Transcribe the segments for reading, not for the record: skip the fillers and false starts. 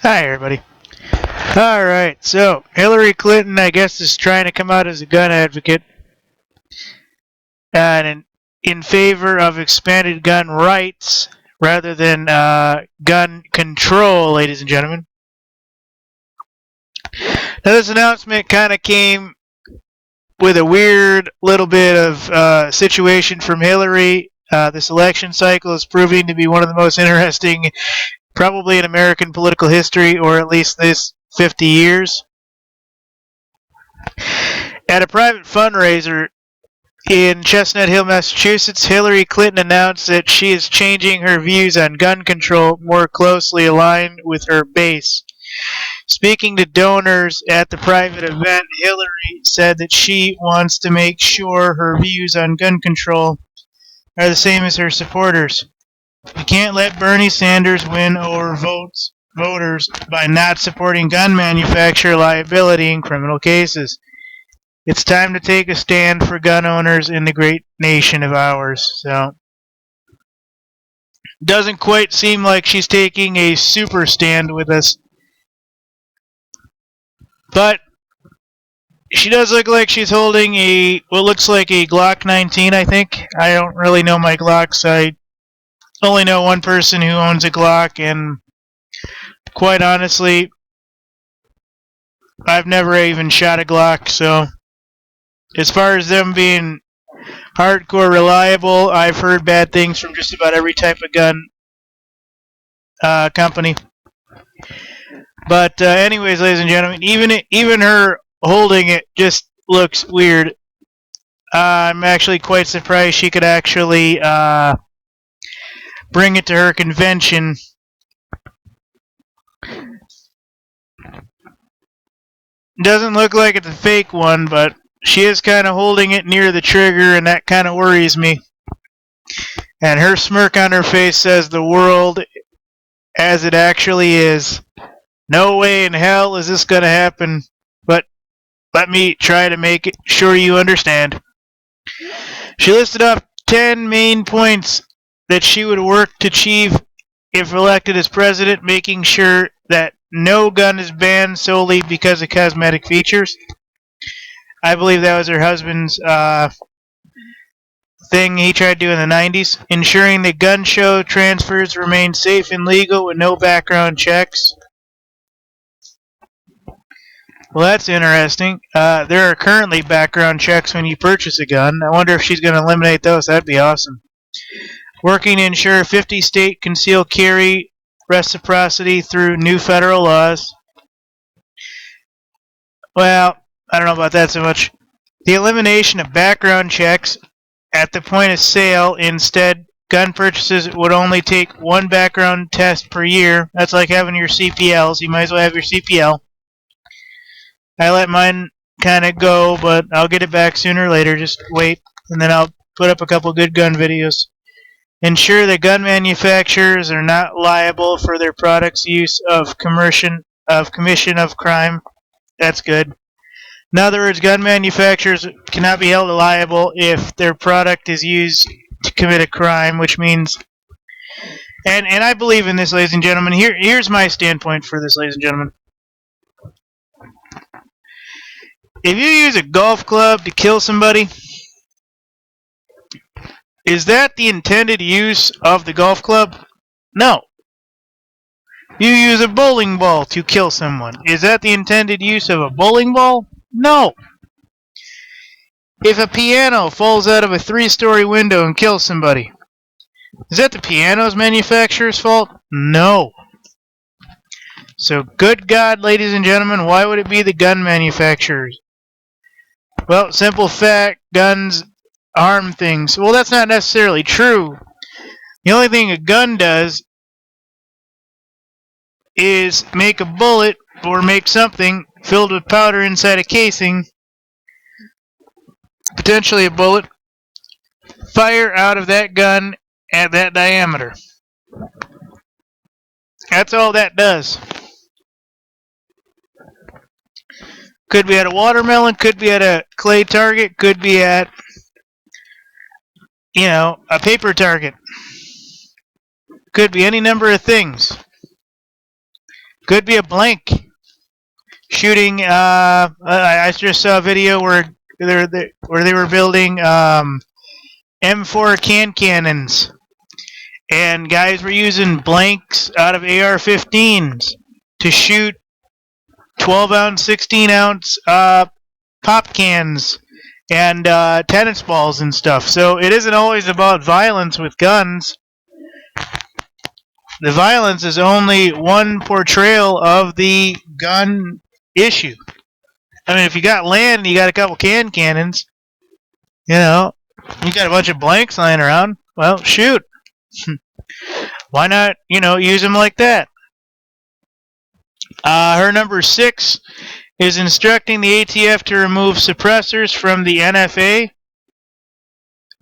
Hi, everybody. Alright, so Hillary Clinton, I guess, is trying to come out as a gun advocate and in favor of expanded gun rights rather than gun control, ladies and gentlemen. Now, this announcement kind of came with a weird little bit of situation from Hillary. This election cycle is proving to be one of the most interesting, probably in American political history, or at least this 50 years. At a private fundraiser in Chestnut Hill, Massachusetts, Hillary Clinton announced that she is changing her views on gun control more closely aligned with her base. Speaking to donors at the private event, Hillary said that she wants to make sure her views on gun control are the same as her supporters. You can't let Bernie Sanders win over voters by not supporting gun manufacturer liability in criminal cases. It's time to take a stand for gun owners in the great nation of ours. So, doesn't quite seem like she's taking a super stand with us. But she does look like she's holding what looks like a Glock 19, I think. I don't really know my Glocks. I only know one person who owns a Glock, and quite honestly, I've never even shot a Glock, so as far as them being hardcore reliable, I've heard bad things from just about every type of gun company. But anyways, ladies and gentlemen, even her holding it just looks weird. I'm actually quite surprised she could actually bring it to her convention. Doesn't look like it's a fake one, but she is kind of holding it near the trigger, and that kind of worries me. And her smirk on her face says the world as it actually is. No way in hell is this going to happen, but let me try to make it sure you understand. She listed off 10 main points that she would work to achieve if elected as president, making sure that no gun is banned solely because of cosmetic features. I believe that was her husband's thing he tried to do in the 90s. Ensuring that gun show transfers remain safe and legal with no background checks. Well, that's interesting. There are currently background checks when you purchase a gun. I wonder if she's going to eliminate those. That'd be awesome. Working to ensure 50 state concealed carry reciprocity through new federal laws. Well, I don't know about that so much. The elimination of background checks at the point of sale. Instead, gun purchases would only take one background test per year. That's like having your CPLs. You might as well have your CPL. I let mine kind of go, but I'll get it back sooner or later. Just wait, and then I'll put up a couple good gun videos. Ensure that gun manufacturers are not liable for their products' use of commission of crime. That's good. In other words, gun manufacturers cannot be held liable if their product is used to commit a crime, which means, and I believe in this, ladies and gentlemen. Here's my standpoint for this, ladies and gentlemen. If you use a golf club to kill somebody, is that the intended use of the golf club? No. You use a bowling ball to kill someone. Is that the intended use of a bowling ball? No. If a piano falls out of a 3-story window and kills somebody, is that the piano's manufacturer's fault? No. So, good God, ladies and gentlemen, why would it be the gun manufacturers? Well, simple fact, guns harm things. Well, that's not necessarily true. The only thing a gun does is make a bullet or make something filled with powder inside a casing, potentially a bullet, fire out of that gun at that diameter. That's all that does. Could be at a watermelon, could be at a clay target, could be at, a paper target. Could be any number of things. Could be a blank shooting. I just saw a video where they were building M4 cannons, and guys were using blanks out of AR-15s to shoot 12-ounce, 16-ounce pop cans and tennis balls and stuff. So it isn't always about violence with guns. The violence is only one portrayal of the gun issue. I mean, if you got land and you got a couple cannons, you know, you got a bunch of blanks lying around, well, shoot. Why not, use them like that? Her number 6 is instructing the ATF to remove suppressors from the NFA.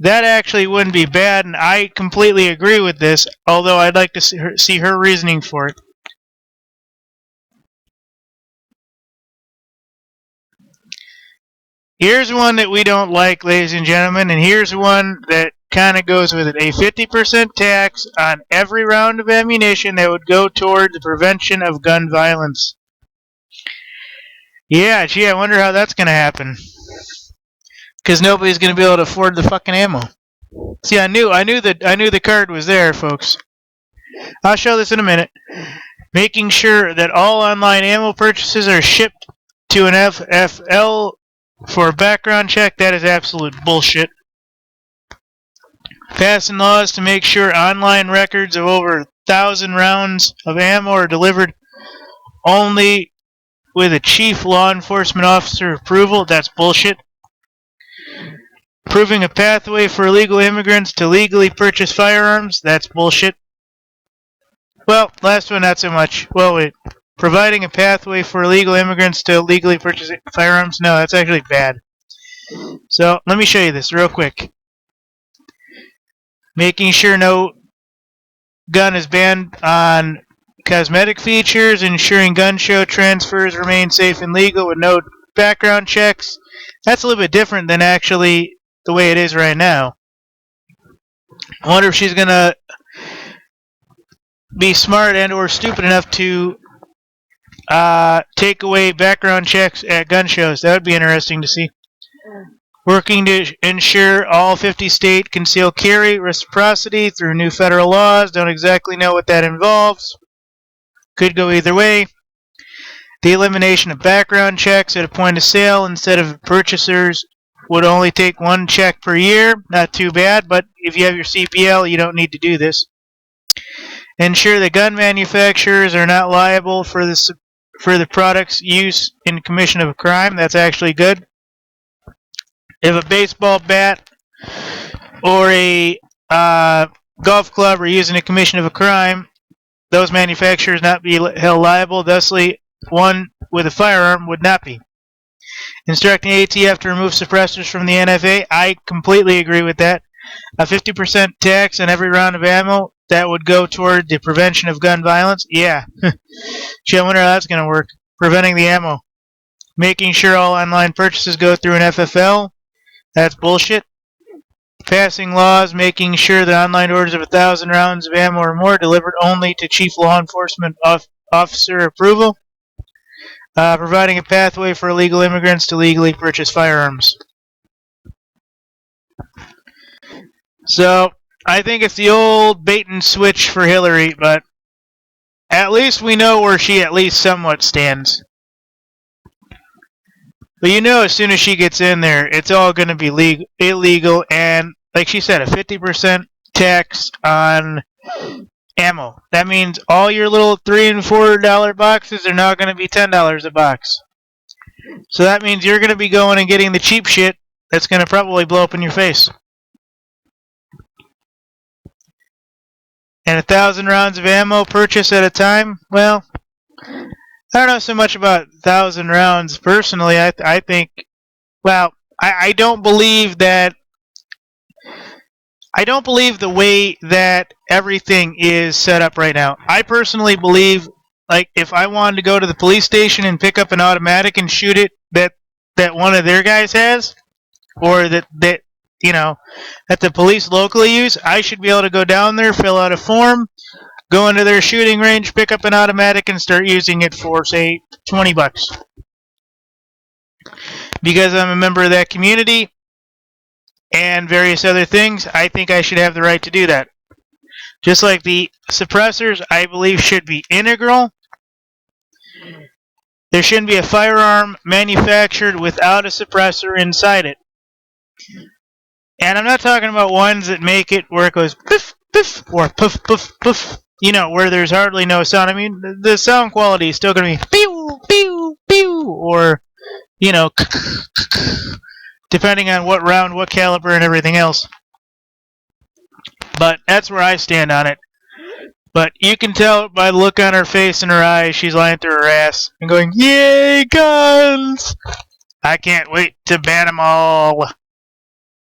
That actually wouldn't be bad, and I completely agree with this, although I'd like to see her reasoning for it. Here's one that we don't like, ladies and gentlemen, and here's one that kind of goes with it. A 50% tax on every round of ammunition that would go toward the prevention of gun violence. Yeah, gee, I wonder how that's going to happen. Because nobody's going to be able to afford the fucking ammo. See, I knew the card was there, folks. I'll show this in a minute. Making sure that all online ammo purchases are shipped to an FFL for a background check. That is absolute bullshit. Passing laws to make sure online records of over 1,000 rounds of ammo are delivered only with a chief law enforcement officer approval. That's bullshit. Proving a pathway for illegal immigrants to legally purchase firearms. That's bullshit. Well, last one, not so much. Well, wait. Providing a pathway for illegal immigrants to legally purchase firearms. No, that's actually bad. So, let me show you this real quick. Making sure no gun is banned on cosmetic features. Ensuring gun show transfers remain safe and legal with no background checks. That's a little bit different than actually the way it is right now. I wonder if she's going to be smart and or stupid enough to take away background checks at gun shows. That would be interesting to see. Working to ensure all 50 state concealed carry reciprocity through new federal laws. Don't exactly know what that involves. Could go either way. The elimination of background checks at a point of sale instead of purchasers would only take one check per year. Not too bad, but if you have your CPL, you don't need to do this. Ensure that gun manufacturers are not liable for the product's use in commission of a crime. That's actually good. If a baseball bat or a golf club are used in a commission of a crime, those manufacturers not be held liable. Thusly, one with a firearm would not be. Instructing ATF to remove suppressors from the NFA. I completely agree with that. A 50% tax on every round of ammo, that would go toward the prevention of gun violence. Yeah. Gee, I wonder how that's going to work. Preventing the ammo. Making sure all online purchases go through an FFL. That's bullshit. Passing laws making sure that online orders of 1,000 rounds of ammo or more delivered only to chief law enforcement officer approval. Providing a pathway for illegal immigrants to legally purchase firearms. So, I think it's the old bait and switch for Hillary, but at least we know where she at least somewhat stands. But as soon as she gets in there, it's all going to be illegal, and like she said, a 50% tax on ammo. That means all your little $3 and $4 boxes are now going to be $10 a box. So that means you're going to be going and getting the cheap shit that's going to probably blow up in your face. And 1,000 rounds of ammo purchase at a time? Well, I don't know so much about 1,000 rounds personally. I think, well, I don't believe that. I don't believe the way that everything is set up right now. I personally believe, like, if I wanted to go to the police station and pick up an automatic and shoot it that one of their guys has, or that the police locally use, I should be able to go down there, fill out a form, go into their shooting range, pick up an automatic, and start using it for, say, $20. Because I'm a member of that community and various other things, I think I should have the right to do that. Just like the suppressors, I believe, should be integral. There shouldn't be a firearm manufactured without a suppressor inside it. And I'm not talking about ones that make it where it goes poof, poof, or poof, poof, poof. You know, where there's hardly no sound. I mean, the sound quality is still going to be pew, pew, pew, or, you know, depending on what round, what caliber, and everything else. But that's where I stand on it. But you can tell by the look on her face and her eyes, she's lying through her ass and going, "Yay, guns! I can't wait to ban them all."